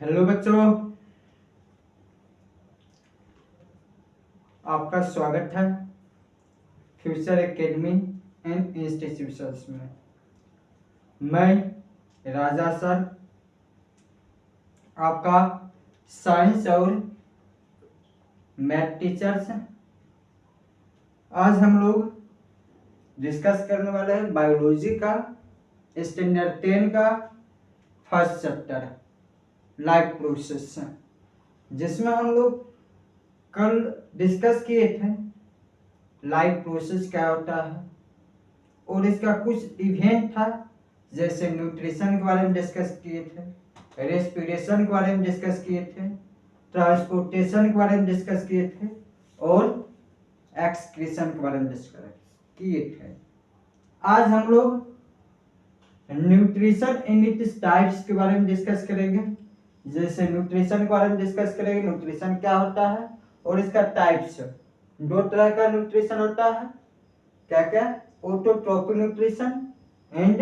Hello बच्चों, आपका स्वागत है फ्यूचर एकेडमी एंड इंस्टीट्यूशंस में। मैं राजा सर आपका साइंस और मैथ टीचर्स। आज हम लोग डिस्कस करने वाले हैं बायोलॉजी का स्टैंडर्ड 10 का फर्स्ट चैप्टर लाइफ प्रोसेस, जिसमें हम लोग कल डिस्कस किए थे लाइफ प्रोसेस क्या होता है और इसका कुछ इवेंट था, जैसे न्यूट्रिशन के बारे में डिस्कस किए थे, रेस्पिरेशन के बारे में डिस्कस किए थे, ट्रांसपोर्टेशन के बारे में डिस्कस किए थे और एक्सक्रीशन के बारे में डिस्कस किए थे। आज हम लोग न्यूट्रिशन एंड इट्स टाइप्स के बारे में डिस्कस करेंगे। जैसे न्यूट्रिशन के बारे में डिस्कस करेंगे, न्यूट्रिशन क्या होता है और इसका टाइप्स। दो तरह का न्यूट्रिशन होता है, क्या क्या? Autotrophic nutrition and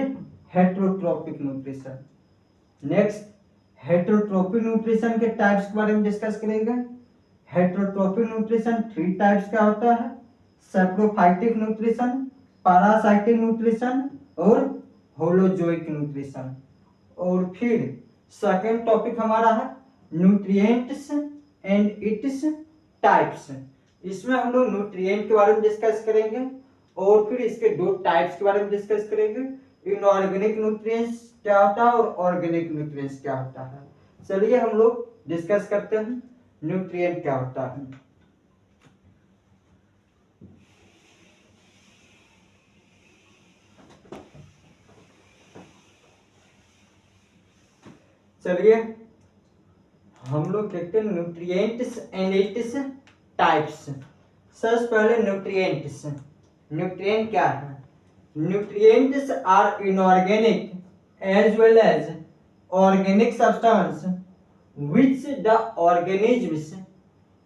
heterotrophic nutrition. Next, heterotrophic nutrition के टाइप्स के बारे में डिस्कस करेंगे। हेटेरोट्रोपिक न्यूट्रिशन 3 टाइप्स का होता है, सैप्रोफाइटिक न्यूट्रिशन, पैरासाइटिक न्यूट्रिशन और होलोजोइक न्यूट्रिशन। और फिर सेकंड टॉपिक हमारा है न्यूट्रिएंट्स एंड इट्स टाइप्स। इसमें हम लोग न्यूट्रिएंट के बारे में डिस्कस करेंगे और फिर इसके 2 टाइप्स के बारे में डिस्कस करेंगे। इनऑर्गेनिक न्यूट्रिएंट्स क्या होता है और ऑर्गेनिक न्यूट्रिएंट्स क्या होता है। चलिए हम लोग डिस्कस करते हैं न्यूट्रिएंट क्या होता है। चलिए हम लोग देखते हैं न्यूट्रिएंट्स एंड इट्स टाइप्स। सबसे पहले न्यूट्रिएंट्स। न्यूट्रिएंट क्या है? Nutrients are inorganic as well as organic substance which the organisms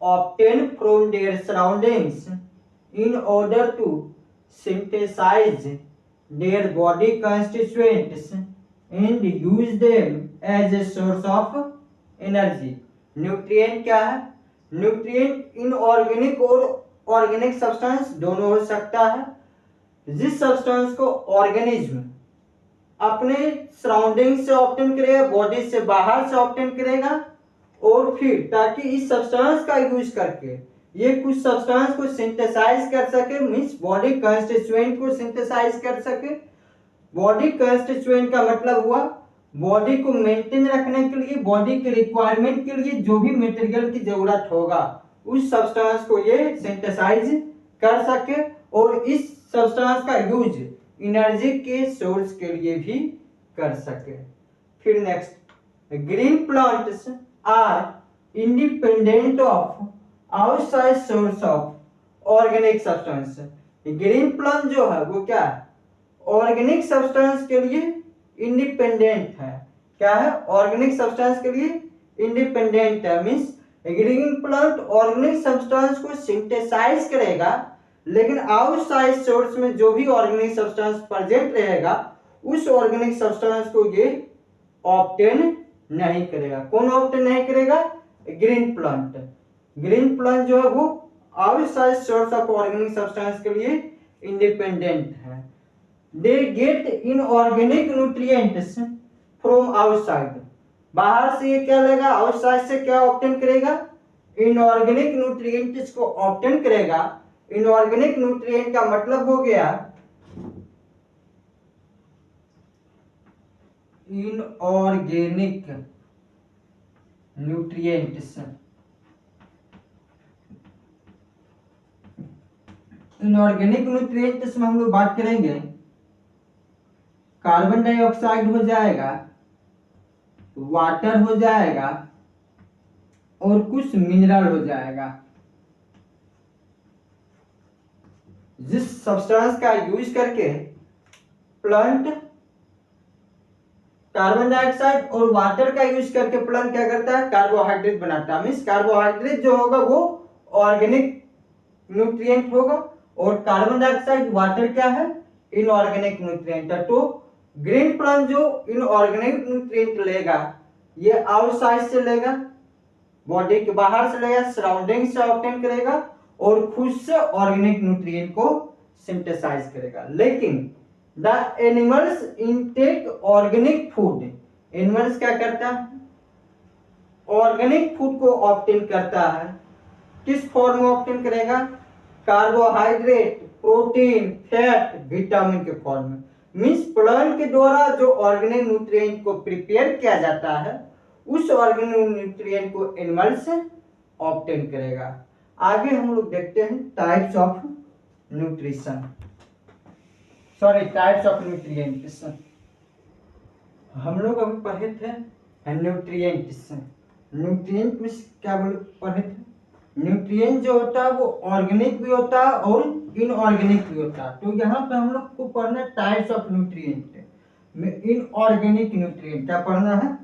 obtain from their surroundings in order to synthesize their body constituents and use them as a source of energy। Nutrient क्या है? Nutrient inorganic और organic substance दोनों हो सकता है। जिस substance को organism अपने सराउंडिंग से ऑब्टेन करेगा, बॉडी से बाहर से ऑब्टेन करेगा, और फिर ताकि इस सब्सटेंस का यूज करके ये कुछ सब्सटेंस को सिंथेसाइज कर सके, मींस बॉडी कंस्टिट्यूएंट को सिंथेसाइज कर सके। बॉडी कंस्टिट्यूएंट का मतलब हुआ बॉडी को मेंटेन रखने के लिए, बॉडी के रिक्वायरमेंट के लिए जो भी मटेरियल की जरूरत होगा उस सब्सटेंस को ये सिंथेसाइज कर सके और इस सब्सटेंस का यूज एनर्जी के सोर्स के लिए भी कर सके। फिर next, green plants are independent of outside source of organic substance. Green plant जो है वो क्या है? ऑर्गेनिक सब्सटेंस के लिए इंडिपेंडेंट है। क्या है? ऑर्गेनिक सब्सटेंस के लिए इंडिपेंडेंट है, means green plant organic substance को सिंथेसाइज करेगा, लेकिन आउटसाइड सोर्स में जो भी ऑर्गेनिक सब्सटेंस प्रेजेंट रहेगा उस ऑर्गेनिक सब्सटेंस को ये ऑब्टेन नहीं करेगा। कौन ऑब्टेन नहीं करेगा? Green plant. ग्रीन प्लांट जो है वो outside source of organic substance के लिए इंडिपेंडेंट है। They get inorganic nutrients from outside. बाहर से ये क्या लेगा? आउटसाइड से क्या ऑब्टेन करेगा? इनऑर्गेनिक न्यूट्रिएंट्स को ऑब्टेन करेगा। इनऑर्गेनिक न्यूट्रिएंट का मतलब हो गया इनऑर्गेनिक न्यूट्रिएंट्स। इनऑर्गेनिक न्यूट्रिएंट्स में हम लोग बात करेंगे, कार्बन डाइऑक्साइड हो जाएगा, वाटर हो जाएगा और कुछ मिनरल हो जाएगा। जिस सब्सटेंस का यूज करके प्लांट कार्बन डाइऑक्साइड और वाटर का यूज करके प्लांट क्या करता है? कार्बोहाइड्रेट बनाता है। मींस कार्बोहाइड्रेट जो होगा वो ऑर्गेनिक न्यूट्रिएंट होगा और कार्बन डाइऑक्साइड वाटर क्या है? इनऑर्गेनिक न्यूट्रिएंट है। तो ग्रीन प्लांट जो इनऑर्गेनिक न्यूट्रिएंट लेगा ये आउटसाइड से लेगा, बॉडी के बाहर से लेगा, सराउंडिंग से ऑब्टेन करेगा और खुद से ऑर्गेनिक न्यूट्रिएंट को सिंथेसाइज करेगा। लेकिन the animals intake organic food, animals क्या करता है, ऑर्गेनिक फूड को ऑब्टेन करता है। किस फॉर्म में ऑब्टेन करेगा, कार्बोहाइड्रेट, प्रोटीन, फैट, विटामिन के फॉर्म में। मींस प्लांट के द्वारा जो ऑर्गेनिक न्यूट्रिएंट को प्रिपेयर किया जाता है उस ऑर्गेनिक न्यूट्रिएंट को एनिमल से ऑब्टेन करेगा। आगे हम लोग देखते हैं types of nutrition, sorry types of nutrients. हम लोग अभी पढ़े थे न्यूट्रिएंट्स, न्यूट्रिएंट में क्या पढ़े थे, न्यूट्रिएंट जो होता है वो ऑर्गेनिक भी होता है और इनऑर्गेनिक भी होता है। तो यहाँ पे हम लोग को पढ़ना है टाइप्स ऑफ न्यूट्रिएंट में इनऑर्गेनिक न्यूट्रिएंट क्या पढ़ना है,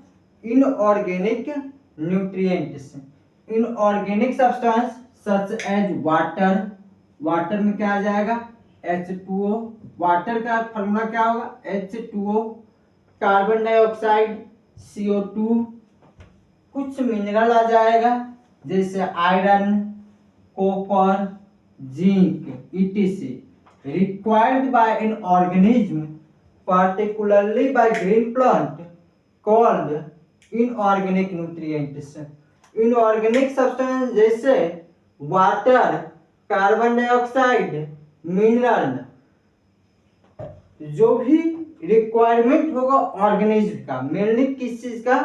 inorganic nutrients. Inorganic substance such as water, water में क्या आ जाएगा H2O, वाटर का फॉर्मूला क्या होगा H2O, कार्बन डाइऑक्साइड CO2, कुछ मिनरल आ जाएगा जैसे iron, copper, zinc etc required by an organism particularly by green plant called inorganic nutrients। Inorganic substance जैसे वाटर, कार्बन डाइऑक्साइड, मिनरल, जो भी रिक्वायरमेंट होगा ऑर्गेनिज्म का, मेनली किस चीज का,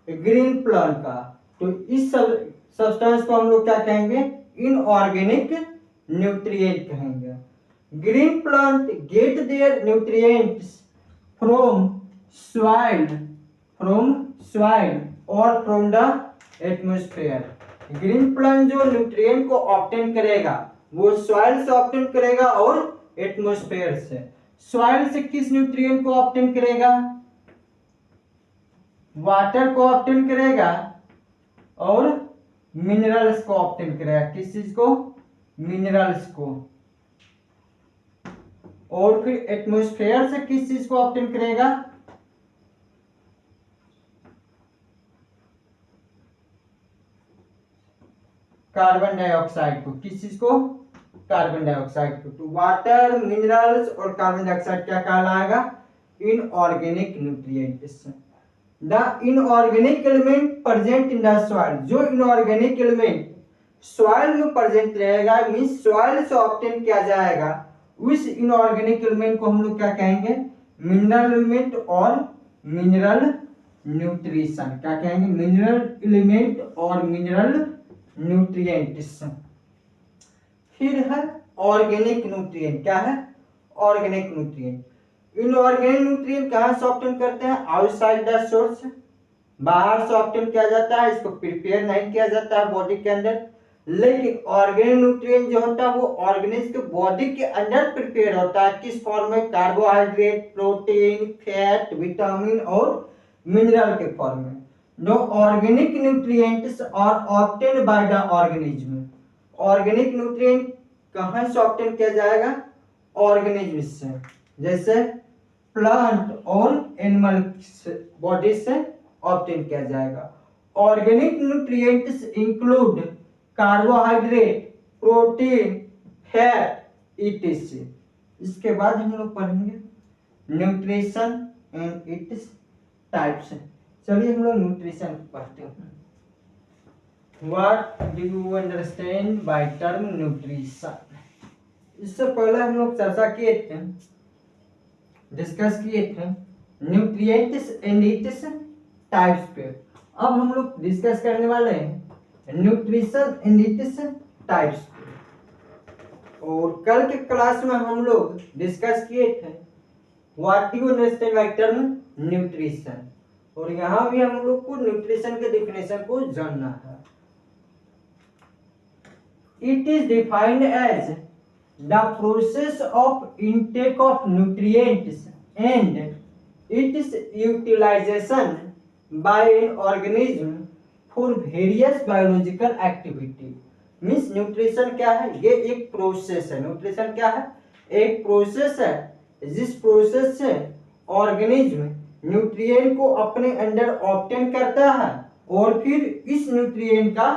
ग्रीन प्लांट का, तो इस सब सब्सटेंस को हम लोग क्या कहेंगे, इनऑर्गेनिक न्यूट्रिएंट कहेंगे। Green plant get their nutrients from soil और from the atmosphere. Green plant जो न्यूट्रिएंट को ऑब्टेन करेगा वो सॉइल से ऑब्टेन करेगा और एटमॉस्फेयर से। सॉइल से किस न्यूट्रिएंट को ऑब्टेन करेगा, वाटर को ऑब्टेन करेगा और मिनरल्स को ऑब्टेन करेगा। किस चीज को, मिनरल्स को। और फिर एटमॉस्फेयर से किस चीज को ऑब्टेन करेगा, कार्बन डाइऑक्साइड को। किस चीज को, कार्बन डाइऑक्साइड को। तो वाटर, मिनरल्स और कार्बन डाइऑक्साइड क्या कहलाएगा, inorganic nutrients. The inorganic element present in the soil, जो इनऑर्गेनिक एलिमेंट सॉइल में प्रेजेंट रहेगा मींस सॉइल से ऑब्टेन किया जाएगा, उस इनऑर्गेनिक एलिमेंट को हम लोग क्या कहेंगे, मिनरल एलिमेंट और मिनरल न्यूट्रिशन। क्या कहेंगे, मिनरल एलिमेंट और मिनरल न्यूट्रिएंट्स। फिर है ऑर्गेनिक न्यूट्रिएंट। क्या है, ऑर्गेनिक न्यूट्रिएंट। इनऑर्गेनिक न्यूट्रिएंट कहाँ से ऑब्टेन करते हैं, आउटसाइड द सोर्स, बाहर से ऑब्टेन किया जाता है, इसको प्रिपेयर नहीं किया जाता है बॉडी के अंदर। लेकिन ऑर्गेनिक न्यूट्रिएंट जो होता है वो ऑर्गेनिज्म के बॉडी के अंदर प्रिपेयर होता है। किस फॉर्म में, कार्बोहाइड्रेट, प्रोटीन, फैट, विटामिन और मिनरल के फॉर्म में। No organic nutrients are obtain by the organism. Organic nutrient कहाँ से ऑब्टेन किया जाएगा, ऑर्गेनिज्म से, जैसे प्लांट और एनिमल बॉडी से ऑब्टेन किया जाएगा। Organic nutrients include carbohydrate, protein, fat etc। इसके बाद हम लोग पढ़ेंगे न्यूट्रिशन एंड इट्स टाइप्स। चलिए हम लोग न्यूट्रिशन पढ़ते हैं। What do you understand by term nutrition? इससे पहले हम लोग चर्चा किए थे, डिस्कस किए थे न्यूट्रिएंट्स एंड इट्स टाइप्स पे। अब हम लोग डिस्कस करने वाले हैं न्यूट्रिशन एंड इट्स टाइप्स पे। और कल के क्लास में हम लोग डिस्कस किए थे what you understand by term nutrition, और यहाँ भी हम लोग को न्यूट्रिशन के डेफिनेशन को जानना है। It is defined as the process of intake of nutrients and its utilization by an organism for various biological activity। Means nutrition क्या है, ये एक प्रोसेस है। न्यूट्रिशन क्या है, एक प्रोसेस है जिस प्रोसेस से ऑर्गेनिज्म न्यूट्रिएंट को अपने अंदर ऑब्टेन करता है और फिर इस न्यूट्रिएंट का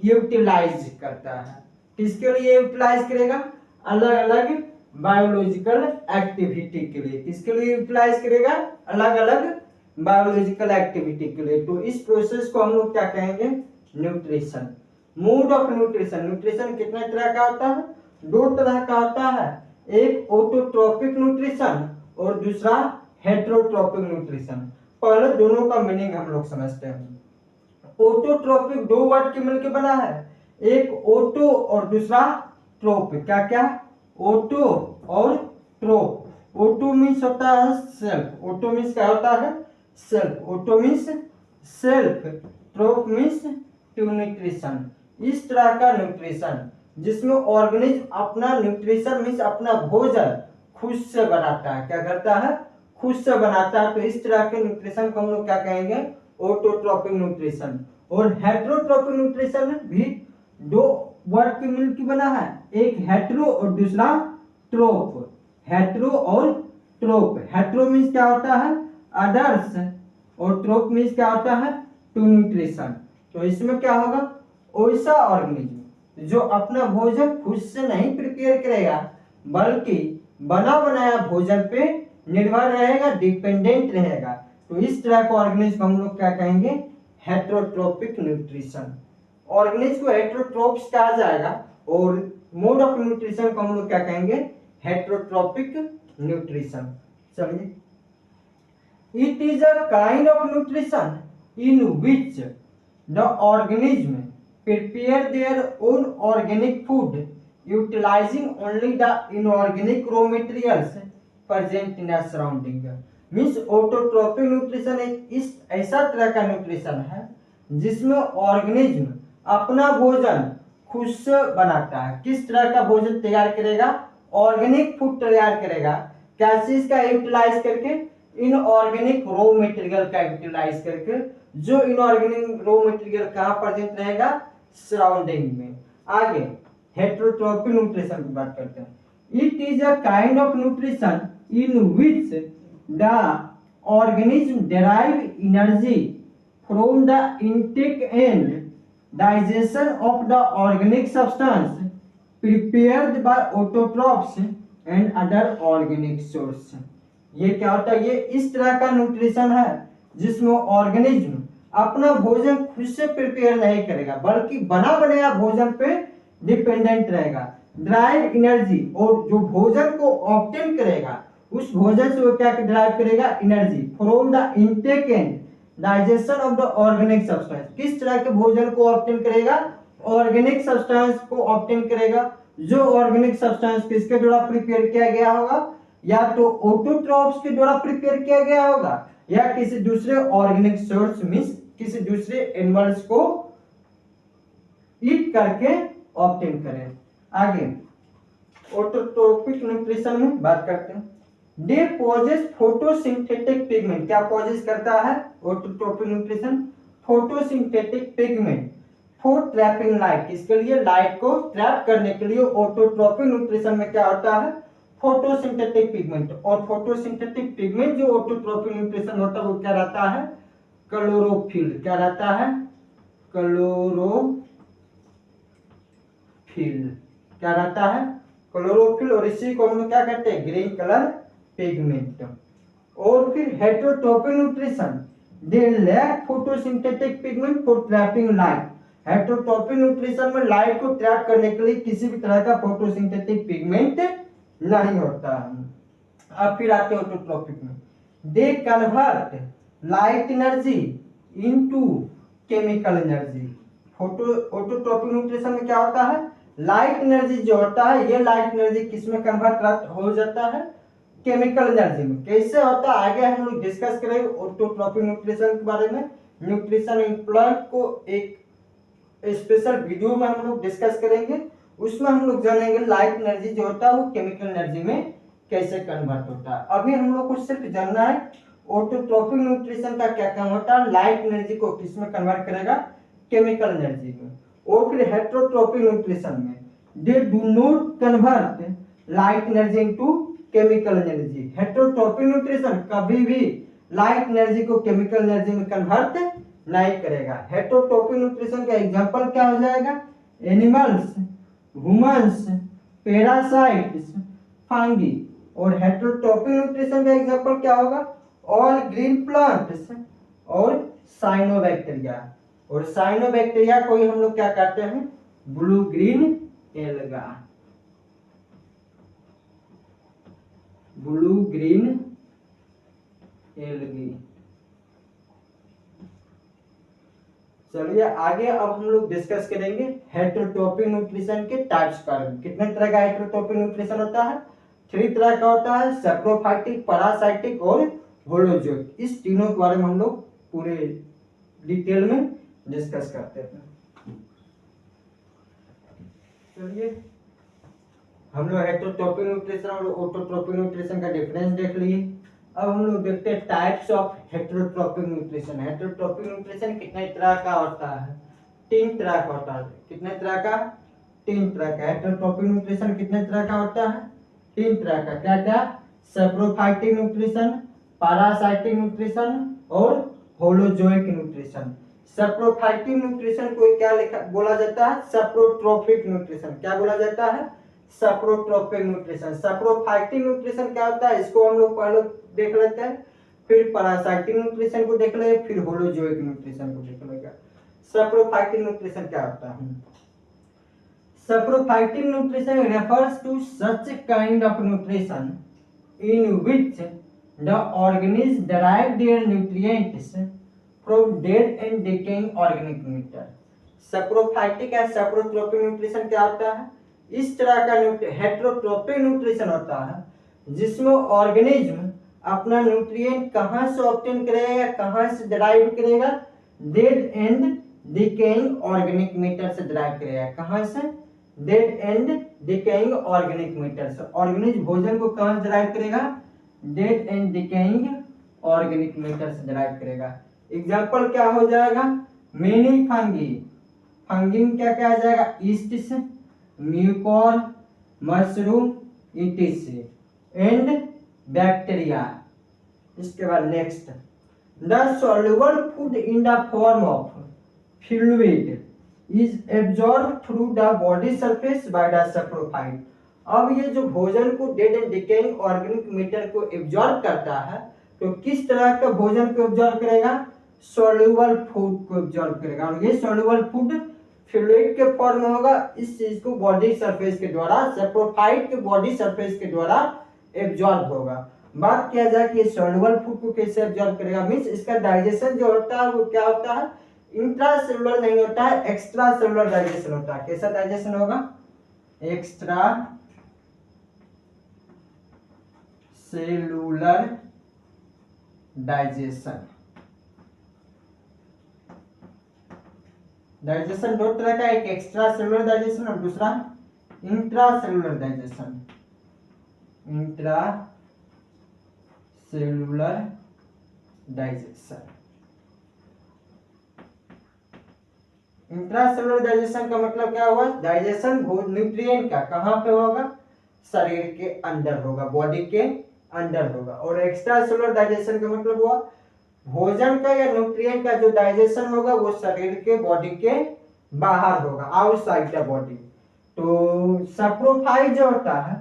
यूटिलाइज करता है। किसके लिए यूटिलाइज करेगा? अलग अलग बायोलॉजिकल एक्टिविटी के लिए। किसके लिए यूटिलाइज करेगा? अलग अलग बायोलॉजिकल एक्टिविटी के लिए। तो इस प्रोसेस को हम लोग क्या कहेंगे? Nutrition. Mode of nutrition. Nutrition कितने तरह का होता है? दो तरह का होता है, एक ऑटोट्रोपिक न्यूट्रिशन और दूसरा हेटेरोट्रोपिक न्यूट्रिशन। पहले दोनों का मीनिंग हम लोग समझते हैं। ऑटोट्रोपिक दो वर्ड के मिलकर बना है, एक ऑटो और दूसरा ट्रोप। क्या क्या? ऑटो और ट्रोप। ऑटो मीन्स होता है सेल्फ। ऑटो मीन्स क्या होता है? Self. Auto means self, troph means to nutrition. इस तरह का न्यूट्रिशन जिसमें ऑर्गेनिज्म अपना न्यूट्रिशन मीन्स अपना भोजन खुद से बनाता है। क्या करता है? खुद से बनाता है। तो इस तरह के न्यूट्रिशन को हम लोग क्या कहेंगे? Autotrophic nutrition. और हेटेरोट्रोपिक न्यूट्रिशन भी दो वर्ड के मिलकर बना है, एक हेटेरो और दूसरा ट्रोप। हेटेरो और ट्रोप। हेटेरो मीन्स क्या होता है? अदर्स, और ट्रोप मीन्स क्या होता है? To nutrition. तो इसमें क्या होगा? वैसा ऑर्गेनिज्म जो अपना भोजन खुद से नहीं प्रिपेयर करेगा बल्कि बना बनाया भोजन पे निर्भर रहेगा, डिपेंडेंट रहेगा। तो इस तरह का ऑर्गेनिज्म को हम लोग क्या कहेंगे? हेटेरोट्रोपिक न्यूट्रिशन। ऑर्गेनिज्म को हेटेरोट्रोप्स कहा जाएगा और मोड ऑफ न्यूट्रिशन को हम लोग क्या कहेंगे? हेटेरोट्रोपिक न्यूट्रिशन। चलिए, it is a kind of nutrition in which the organism prepare their own organic food utilizing only the inorganic raw materials present in a surrounding। Means autotrophic nutrition एक इस ऐसा तरह का न्यूट्रिशन है जिसमें ऑर्गेनिज्म अपना भोजन खुद से बनाता है। किस तरह का भोजन तैयार करेगा? ऑर्गेनिक फूड तैयार करेगा। कैसे? इसका यूटिलाइज करके, इनऑर्गेनिक रॉ मटेरियल का यूटिलाइज करके। जो इनऑर्गेनिक रॉ मटेरियल कहाँ प्रेजेंट रहेगा? सराउंडिंग में। आगे हेटेरोट्रोपिक न्यूट्रिशन की बात करते हैं। It is a kind of nutrition in which the organism derive energy from the intake and digestion of the organic substance prepared by autotrophs and other organic source. ये क्या होता है? ये इस तरह का न्यूट्रिशन है जिसमें ऑर्गेनिज्म अपना भोजन खुद से प्रिपेयर नहीं करेगा बल्कि बना बनाया भोजन पे डिपेंडेंट रहेगा। ड्राइव एनर्जी, और जो भोजन को ऑब्टेन करेगा उस भोजन से वो क्या ड्राइव करेगा? Energy from the intake and digestion of the organic substance. किस तरह के भोजन को ऑब्टेन करेगा? ऑर्गेनिक सब्सटेंस को ऑब्टेन करेगा। जो ऑर्गेनिक सब्सटेंस किसके द्वारा प्रिपेयर किया गया होगा? या तो ऑटोट्रोप्स के द्वारा प्रिपेयर किया गया होगा या किसी दूसरे ऑर्गेनिक सोर्स मींस किसी दूसरे एनिमल्स को ईट करके ऑब्टेन करें। आगे ऑटोट्रोपिक न्यूट्रिशन में बात करते हैं। दे पॉजेस फोटोसिंथेटिक पिगमेंट। क्या पॉजेस करता है autotrophic nutrition? Photosynthetic pigment for trapping light. इसके लिए लाइट को ट्रैप करने के लिए ऑटोट्रोपिक न्यूट्रिशन में क्या होता है? Photosynthetic pigment. और फोटोसिंथेटिक पिगमेंट जो ऑटोट्रोपिक न्यूट्रिशन होता है वो क्या रहता है? क्लोरोफिल। क्या रहता है? क्लोरोफिल। क्या रहता है? क्लोरोफिल। और इसी को हम लोग क्या कहते हैं? Green colour pigment. और फिर heterotrophic nutrition, they lack photosynthetic pigment for trapping light. Heterotrophic nutrition में लाइट को ट्रैप करने के लिए किसी भी तरह का फोटोसिंथेटिक पिगमेंट नहीं होता है। अब फिर आते हैं ऑटोट्रोपिक में। They convert light energy into chemical energy. Autotrophic nutrition में क्या होता है? लाइट एनर्जी जो होता है ये लाइट एनर्जी किस में कन्वर्ट हो जाता है? केमिकल एनर्जी में। कैसे होता है आगे हम लोग डिस्कस करेंगे ऑटोट्रोपिक न्यूट्रिशन के बारे में। न्यूट्रिशन इन प्लांट को एक स्पेशल वीडियो में हम लोग डिस्कस करेंगे। उसमें हम लोग जानेंगे लाइट एनर्जी जो होता है वो केमिकल एनर्जी में कैसे कन्वर्ट होता है। अभी हम लोग को सिर्फ जानना है ऑटोट्रोपिक न्यूट्रिशन का क्या काम होता है? लाइट एनर्जी को किस में कन्वर्ट करेगा? केमिकल एनर्जी में। और फिर हेटेरोट्रोपिक न्यूट्रिशन में they do not convert light energy into chemical energy. Heterotrophic nutrition कभी भी लाइट एनर्जी को केमिकल एनर्जी में कन्वर्ट नहीं करेगा। हेटेरोट्रोपिक न्यूट्रिशन का एग्जांपल क्या हो जाएगा? Animals, humans, parasites, fungi. और हेटेरोट्रोपिक न्यूट्रिशन का एग्जांपल क्या होगा? ऑल ग्रीन प्लांट्स और साइनोबैक्टीरिया। और साइनोबैक्टीरिया को ही हम लोग क्या कहते हैं? Blue green alga, blue green algae. चलिए आगे अब हम लोग डिस्कस करेंगे हेटेरोट्रोपिक न्यूट्रिशन के टाइप्स का। कितने तरह का हेटेरोट्रोपिक न्यूट्रिशन होता है? 3 तरह का होता है, सैप्रोफाइटिक, पैरासाइटिक और होलोजोइक। इस तीनों के बारे में हम लोग पूरे डिटेल में डिस्कस करते हैं। चलिए हम लोग हेटेरोट्रोपिक न्यूट्रिशन और ऑटोट्रोपिक न्यूट्रिशन का डिफरेंस देख लिए। अब हम लोग देखते हैं टाइप्स ऑफ हेटेरोट्रोपिक न्यूट्रिशन। हेटेरोट्रोपिक न्यूट्रिशन कितने तरह का होता है? 3 तरह का होता है। कितने तरह का? 3 तरह का। हेटेरोट्रोपिक न्यूट्रिशन कितने तरह का होता है? 3 तरह का। क्या क्या? सैप्रोफाइटिक न्यूट्रिशन, पैरासाइटिक न्यूट्रिशन और होलोजोइक न्यूट्रिशन। सैप्रोफाइटिक न्यूट्रिशन को क्या लिखा बोला जाता है? सैप्रोट्रोपिक न्यूट्रिशन। क्या बोला जाता है? सैप्रोट्रोपिक न्यूट्रिशन। सैप्रोफाइटिक न्यूट्रिशन क्या होता है? इसको हम लोग पहले देख लेते हैं, फिर पैरासाइटिक न्यूट्रिशन को देख लेंगे, फिर होलोजोइक न्यूट्रिशन को देख लेंगे। सैप्रोफाइटिक न्यूट्रिशन क्या होता है? Saprophytic nutrition refers to such kind of nutrition in which the organism derive their nutrients from dead and decaying organic matter. Saprophytic या saprotropic nutrition क्या होता है? इस तरह का हेटेरोट्रोपिक न्यूट्रिशन होता है जिसमें ऑर्गेनिज्म अपना न्यूट्रिएंट कहाँ से ऑब्टेन करेगा, कहाँ से डिराइव करेगा? Dead and decaying organic matter से डिराइव करेगा। कहाँ से? Dead and decaying organic matter से। ऑर्गेनिज्म भोजन को कहाँ से डिराइव करेगा? Dead and decaying organic matter से डिराइव करेगा। एग्जांपल क्या हो जाएगा? Many fungi. फंगी में क्या क्या आ जाएगा? ईस्ट से, म्यूकोर, मशरूम, इटिस एंड बैक्टीरिया। इसके बाद next, the soluble food in the form of fluid is absorbed through the body surface by the saprophyte। अब ये जो भोजन को dead and decaying organic matter को एब्जॉर्ब करता है, तो किस तरह का भोजन को एब्जॉर्ब करेगा? सॉल्युबल फूड को एब्जॉर्ब करेगा। और ये सॉल्युबल फूड फ्लूइड के फॉर्म में होगा। इस चीज को बॉडी सरफेस के द्वारा, सैप्रोफाइट के बॉडी सरफेस के द्वारा एब्जॉर्ब होगा। बात किया जाए कि सॉल्युबल फूड को कैसे एब्जॉर्ब करेगा, मींस इसका डाइजेशन जो होता है वो क्या होता है? इंट्रा सेलुलर नहीं होता है, एक्स्ट्रा सेलुलर डाइजेशन होता है। कैसा डाइजेशन होगा? Extra cellular digestion. डाइजेशन दो तरह का, एक एक्स्ट्रा सेलुलर डाइजेशन और दूसरा intra cellular digestion. Intra cellular digestion. Intracellular digestion का मतलब क्या हुआ? डाइजेशन न्यूट्रिएंट का कहाँ पे होगा? शरीर के अंदर होगा, बॉडी के अंदर होगा। और एक्स्ट्रा सेलुलर डाइजेशन का मतलब हुआ भोजन का या न्यूट्रिएंट का जो डाइजेशन होगा वो शरीर के बॉडी के बाहर होगा, आउटसाइड द बॉडी। तो सैप्रोफाइट जो होता है,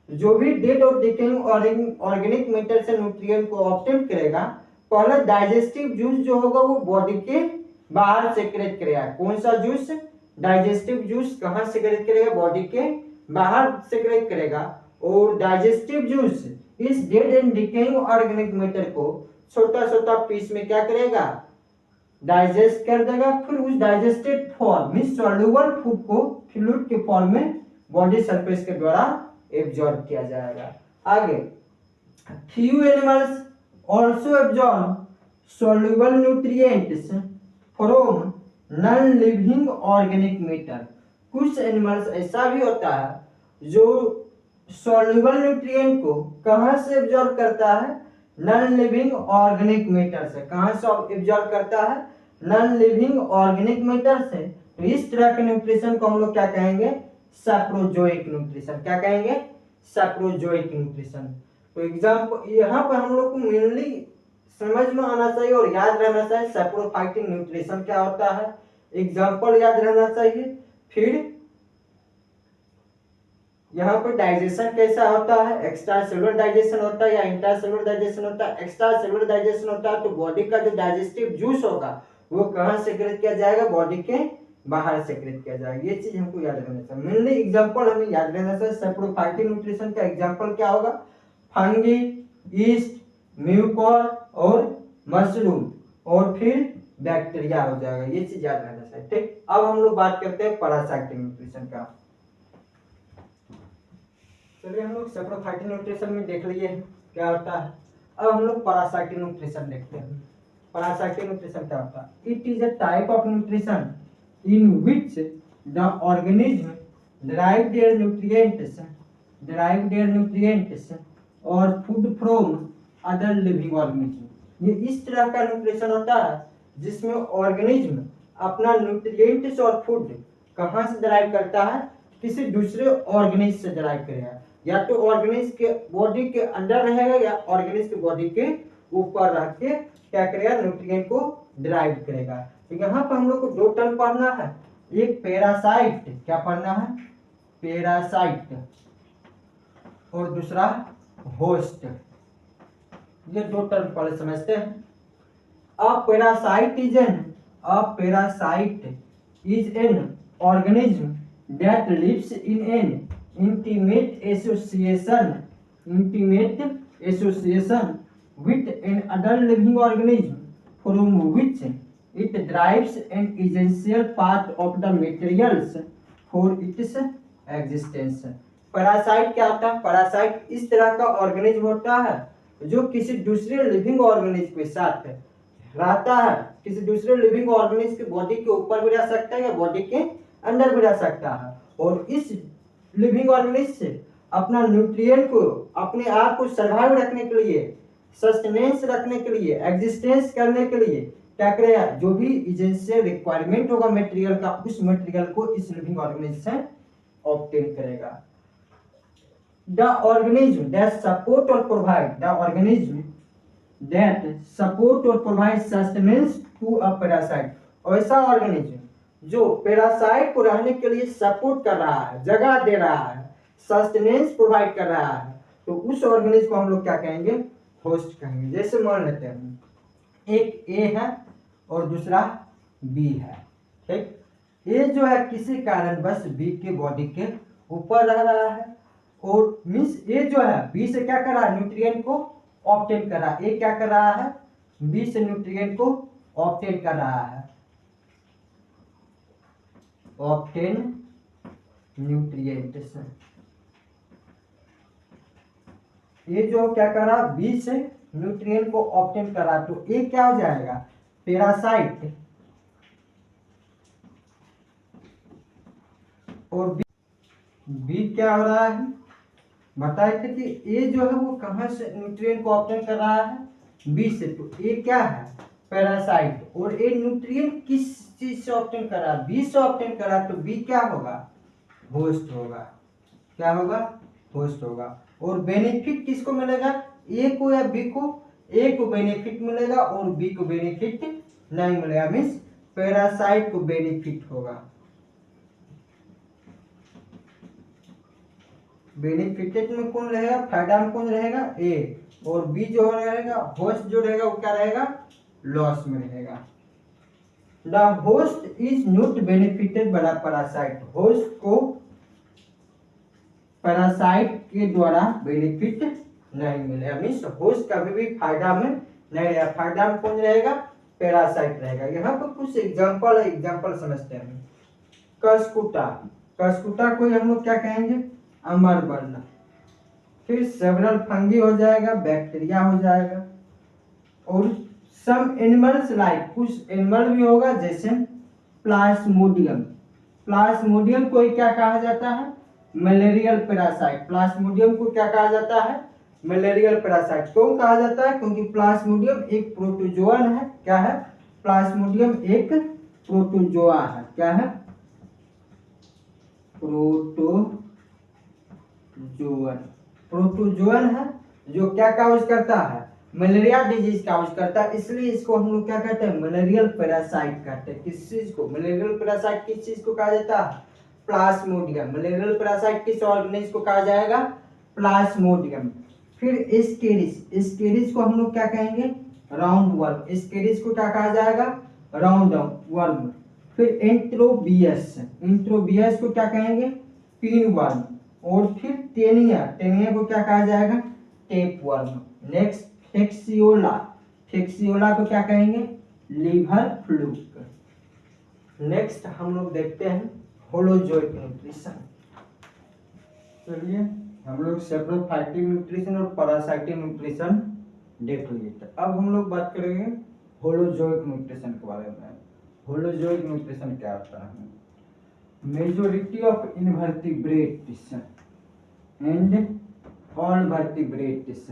जो भी डेड और डिकेइंग ऑर्गेनिक मैटर से न्यूट्रिएंट को ऑब्टेन करेगा, पहले डाइजेस्टिव जूस जो होगा वो बॉडी के बाहर सेक्रेट करेगा। कौन सा जूस? Digestive juice. कहां सेक्रेट करेगा? बॉडी के बाहर सेक्रेट करेगा। और डाइजेस्टिव जूस इस dead and decaying organic matter को छोटा छोटा पीस में क्या करेगा? डाइजेस्ट कर देगा। फिर उस डाइजेस्टेड फॉर्म में सॉल्युबल फूड को फ्लूइड के फॉर्म में बॉडी सरफेस के द्वारा एब्जॉर्ब किया जाएगा। आगे, few animals also absorb soluble nutrients from non-living organic matter। कुछ एनिमल्स ऐसा भी होता है जो soluble nutrient को कहां से एब्जॉर्ब करता है? नॉन लिविंग ऑर्गेनिक मैटर से। कहां से एब्जॉर्ब करता है? नॉन लिविंग ऑर्गेनिक मैटर से। तो इस तरह के न्यूट्रिशन को हम लोग क्या कहेंगे? सैप्रोजोइक न्यूट्रिशन। क्या कहेंगे? सैप्रोजोइक न्यूट्रिशन। तो एग्जाम्पल यहाँ पर हम लोग को मेनली समझ में आना चाहिए और याद रहना चाहिए सैप्रोफाइटिक न्यूट्रिशन क्या होता है, एग्जाम्पल याद रहना चाहिए। फिर यहाँ पे डाइजेशन कैसा होता है, एक्स्ट्रा सेलुलर डाइजेशन होता है या इंट्रा सेलुलर डाइजेशन होता है। एक्स्ट्रा सेलुलर डाइजेशन होता है तो बॉडी का जो डाइजेस्टिव जूस होगा वो कहाँ सेक्रेट किया जाएगा, बॉडी के बाहर सेक्रेट किया जाएगा। ये चीज हमको याद रखना चाहिए। मेनली एग्जांपल हमें याद रहना चाहिए सैप्रोफाइटिक न्यूट्रिशन का एग्जांपल क्या होगा, फंगी, ईस्ट, म्यूकोर और मशरूम और फिर बैक्टीरिया हो जाएगा। ये चीज याद रहना चाहिए। ठीक, अब हम लोग बात करते हैं पैरासाइटिक न्यूट्रिशन का। चलिए हम लोग सैप्रोफाइटिक न्यूट्रिशन में देख लिए क्या होता है। अब हम लोग पैरासाइटिक न्यूट्रिशन देखते हैं। पैरासाइटिक न्यूट्रिशन क्या होता है, it is a type of nutrition in which the organism derive their nutrients और food from other living organism. ये इस तरह का न्यूट्रिशन होता है जिसमें ऑर्गेनिज्म अपना न्यूट्रिएंट्स और फूड कहाँ से डराइव करता है, किसी दूसरे ऑर्गेनिज्म से डराइव करेगा। या तो ऑर्गेनिज्म के बॉडी के अंदर रहेगा या ऑर्गेनिज्म के बॉडी के ऊपर रह के क्या करेगा, न्यूट्रिएंट को डराइव करेगा। तो यहाँ पर हम लोग को दो टर्म पढ़ना है, एक पैरासाइट, क्या पढ़ना है, पैरासाइट, और दूसरा होस्ट। ये दो टर्म पढ़े समझते हैं। A parasite is an organism that lives in an intimate association with an other living organism from which it derives an essential part of the materials for its existence। Parasite क्या होता है, parasite इस तरह का organism होता है जो किसी दूसरे लिविंग ऑर्गेनिज्म के साथ रहता है। किसी दूसरे लिविंग ऑर्गेनिज्म की बॉडी के ऊपर भी रह सकता है या बॉडी के अंदर भी रह सकता है, और इस लिविंग ऑर्गेनिज्म से अपना न्यूट्रिएंट को, अपने आप को सर्वाइव रखने के लिए, सस्टेनेंस रखने के लिए, एग्जिस्टेंस करने के लिए क्या करेगा, जो भी एसेंशियल रिक्वायरमेंट होगा मटेरियल का, उस मटेरियल को इस लिविंग ऑर्गेनिज्म से ऑब्टेन करेगा। द ऑर्गेनिज्म दैट सपोर्ट और provide sustenance to a parasite. ऐसा ऑर्गेनिज्म जो पैरासाइट को रहने के लिए सपोर्ट कर रहा है, जगह दे रहा है, सस्टेनेंस प्रोवाइड कर रहा है, तो उस ऑर्गेनिज्म को हम लोग क्या कहेंगे, होस्ट कहेंगे। जैसे मान लेते हैं एक ए है और दूसरा बी है। ठीक, ए जो है किसी कारण बस बी के बॉडी के ऊपर रह रहा है, और मीन्स ए जो है बी से क्या कर रहा है, न्यूट्रिएंट को ऑब्टेन कर रहा है। ए क्या कर रहा है, बी से न्यूट्रिएंट को ऑब्टेन कर रहा है, ऑब्टेन न्यूट्रिएंट्स। ये जो क्या कर रहा, बी से न्यूट्रिएंट को ऑब्टेन कर रहा, तो ये क्या हो जाएगा, पैरासाइट, और बी क्या हो रहा है, बताए थे कि ए जो है वो कहां से न्यूट्रिएंट को ऑब्टेन कर रहा है, बी से। तो ए क्या है, पैरासाइट, और ए न्यूट्रिएंट किस चीज से ऑब्टेन कर रहा है, बी से ऑब्टेन कर रहा है, तो बी क्या होगा, होस्ट होगा। क्या होगा, होस्ट होगा। और बेनिफिट किसको मिलेगा, ए को या बी को, ए को बेनिफिट मिलेगा और बी को बेनिफिट नहीं मिलेगा, मीन्स पैरासाइट को बेनिफिट होगा। बेनिफिटेड में कौन रहेगा, फायदा में कौन रहेगा, ए, और बी जो रहेगा, होस्ट जो रहेगा वो क्या रहेगा, लॉस में रहेगा। The host is not benefited by the parasite. Host को पैरासाइट के द्वारा बेनिफिट नहीं मिलेगा, मीन्स होस्ट कभी भी फायदा में नहीं रहेगा। फायदा में कौन रहेगा, पैरासाइट रहेगा। यहाँ पर कुछ एग्जांपल है, एग्जांपल समझते हैं। कसकुटा, कसकुटा को हम लोग क्या कहेंगे, अमर वर्ण। फिर सेवरल फंगी हो जाएगा, बैक्टीरिया हो जाएगा, और सम एनिमल्स लाइक, कुछ एनिमल भी होगा जैसे प्लाज्मोडियम। प्लाज्मोडियम को क्या कहा जाता है, मलेरियल पैरासाइट। प्लाज्मोडियम को क्या कहा जाता है, मलेरियल पैरासाइट। क्यों कहा जाता है, क्योंकि प्लाज्मोडियम एक प्रोटोजोअन है। क्या है, प्लाज्मोडियम एक प्रोटोजोआ है। क्या है, प्रोटोजोअन। प्रोटोजोअन है जो क्या काज करता है, मलेरिया डिजीज काउज करता है, इसलिए इसको हम लोग क्या कहते हैं, मलेरियल पैरासाइट कहते हैं। किस चीज को, मलेरियल पैरासाइट किस चीज को कहा जाता है, प्लाज्मोडियम। मलेरियल पैरासाइट किस ऑर्गेनिज्म को कहा जाएगा, प्लाज्मोडियम। फिर एस्केरिस को हम लोग क्या कहेंगे, राउंड वर्म। एस्केरिस को क्या कहा जाएगा, राउंड वर्म। फिर एंट्रोबियस को क्या कहेंगे, पिन वर्म। और फिर टेनिया को क्या कहा जाएगा, टेप वर्म। नेक्स्ट फेक्सियोला को क्या कहेंगे, लीवर फ्लूक। नेक्स्ट हम लोग देखते हैं होलोजोइक न्यूट्रिशन। चलिए हम लोग सेप्रोफाइटिक न्यूट्रिशन और पैरासाइटिक न्यूट्रिशन देख लिए। अब हम लोग बात करेंगे होलोजोइक न्यूट्रिशन के बारे में। होलोजोइक न्यूट्रिशन क्या होता है, majority of invertebrates and all vertebrates,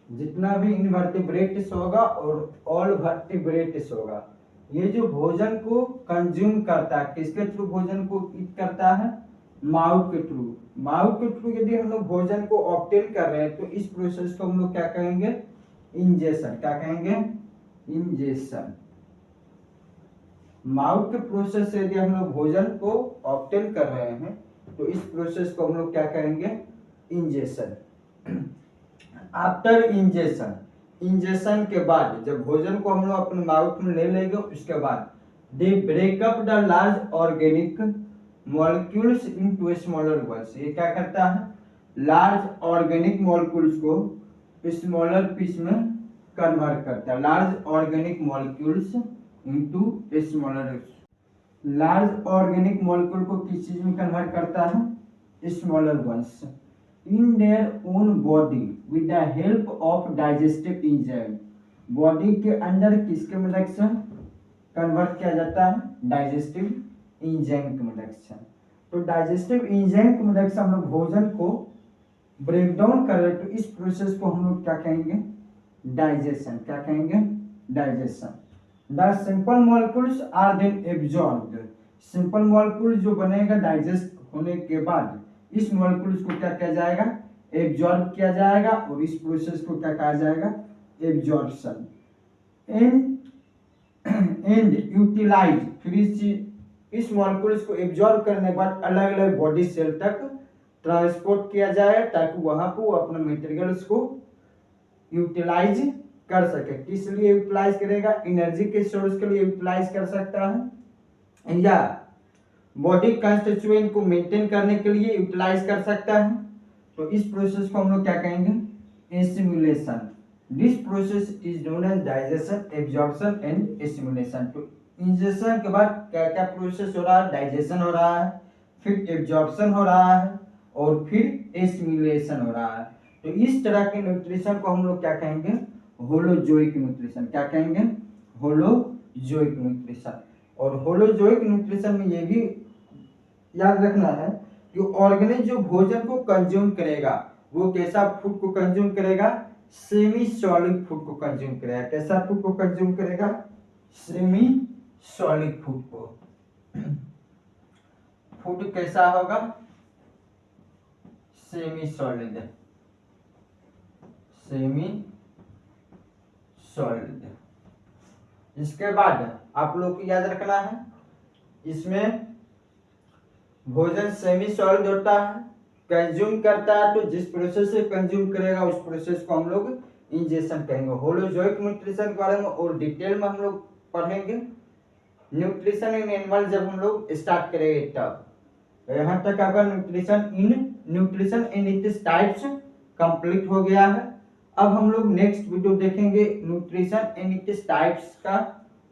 जितना भी इनवर्टिब्रेट्स होगा और ऑल वर्टिब्रेट्स होगा, ये जो भोजन को कंज्यूम करता है, किसके थ्रू भोजन को ईट करता है, माउथ के थ्रू। माउथ के थ्रू यदि हम लोग भोजन को ऑब्टेन कर रहे हैं तो इस प्रोसेस को हम लोग क्या कहेंगे, इंजेशन। क्या कहेंगे, इंजेशन। माउथ के प्रोसेस से यदि हम लोग भोजन को ऑब्टेन कर रहे हैं तो इस प्रोसेस को हम लोग क्या कहेंगे, इंजेशन। आफ्टर इंजेशन के बाद जब भोजन को हम लोग अपने माउथ में ले लेंगे, उसके बाद they break up the large organic molecules into smaller balls. ये क्या करता है, लार्ज ऑर्गेनिक मॉलिक्यूल्स को स्मॉलर पीस में कन्वर्ट करता है। Large organic molecules into smaller, large organic molecule को किस चीज में कन्वर्ट करता है, smaller ones, in their own body with the help of digestive enzyme. Body के अंदर किसके मदद से कन्वर्ट किया जाता है, डाइजेस्टिव एंजाइम की मदद से। तो डाइजेस्टिव एंजाइम की मदद से हम लोग भोजन को ब्रेक डाउन कर रहे हैं, तो इस प्रोसेस को हम लोग क्या कहेंगे, डाइजेशन। क्या कहेंगे, digestion. The simple molecules are then absorbed. Simple molecule जो बनेगा डाइजेस्ट होने के बाद, इस मॉलिक्यूल्स को क्या किया जाएगा, एब्जॉर्ब किया जाएगा, और इस प्रोसेस को क्या कहा जाएगा, एब्जॉर्प्शन। And utilise. फिर इस मॉलिक्यूल्स को एब्जॉर्ब करने के बाद अलग अलग बॉडी सेल तक ट्रांसपोर्ट किया जाए, ताकि वहां पर वो अपने मटेरियल्स को यूटिलाइज कर सके। किस लिए यूटिलाइज करेगा, एनर्जी के सोर्स के लिए यूटिलाइज कर सकता है, या बॉडी कंस्टिट्यूएंट को मेंटेन करने के लिए यूटिलाइज कर सकता है। तो इस प्रोसेस को हम लोग क्या कहेंगे, assimilation. This process is known as digestion, absorption and assimilation. तो इंजेशन के बाद क्या क्या प्रोसेस हो रहा है, डाइजेशन हो रहा है, फिर एब्जॉर्प्शन हो रहा है, और फिर एसिमुलेशन हो रहा है। तो इस तरह के न्यूट्रिशन को हम लोग क्या कहेंगे, होलोजोइक न्यूट्रिशन। क्या कहेंगे, होलोजोइक न्यूट्रिशन। और होलोजोइक न्यूट्रिशन में ये भी याद रखना है कि ऑर्गेनिज्म जो भोजन को कंज्यूम करेगा वो कैसा फूड को कंज्यूम करेगा, सेमी सॉलिड फूड को कंज्यूम करेगा। कैसा फूड को कंज्यूम करेगा, सेमी सॉलिड फूड को। फूड कैसा होगा, सेमी सॉलिड, सेमी सॉलिड। इसके बाद आप लोग को याद रखना है, इसमें भोजन सेमी सॉलिड होता है, कंज्यूम करता है, तो जिस प्रोसेस से कंज्यूम करेगा उस प्रोसेस को हम लोग इंजेशन कहेंगे। होलोजोइक न्यूट्रिशन के बारे में और डिटेल में हम लोग पढ़ेंगे न्यूट्रिशन इन एनिमल जब हम लोग स्टार्ट करेंगे तब। यहाँ तक आपका nutrition in its types complete हो गया है। अब हम लोग नेक्स्ट वीडियो देखेंगे न्यूट्रिशन इन इट्स टाइप्स का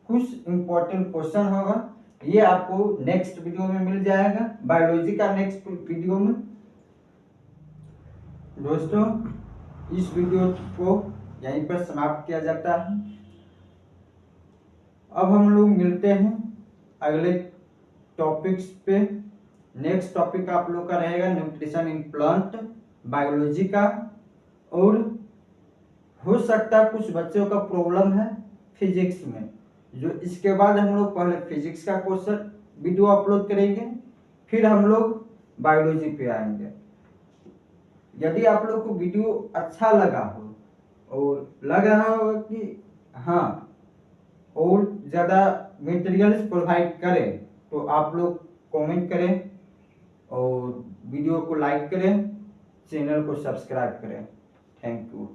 कुछ इंपॉर्टेंट क्वेश्चन होगा, ये आपको नेक्स्ट वीडियो में मिल जाएगा, बायोलॉजी का नेक्स्ट वीडियो में। दोस्तों इस वीडियो को यहीं पर समाप्त किया जाता है। अब हम लोग मिलते हैं अगले टॉपिक्स पे। नेक्स्ट टॉपिक आप लोग का रहेगा न्यूट्रिशन इन प्लांट, बायोलॉजी का। और हो सकता है कुछ बच्चों का प्रॉब्लम है फिजिक्स में, जो इसके बाद हम लोग पहले फिजिक्स का क्वेश्चन वीडियो अपलोड करेंगे, फिर हम लोग बायोलॉजी पे आएंगे। यदि आप लोग को वीडियो अच्छा लगा हो और लग रहा होगा कि हाँ और ज़्यादा मटेरियल्स प्रोवाइड करें तो आप लोग कमेंट करें और वीडियो को लाइक करें, चैनल को सब्सक्राइब करें। Thank you.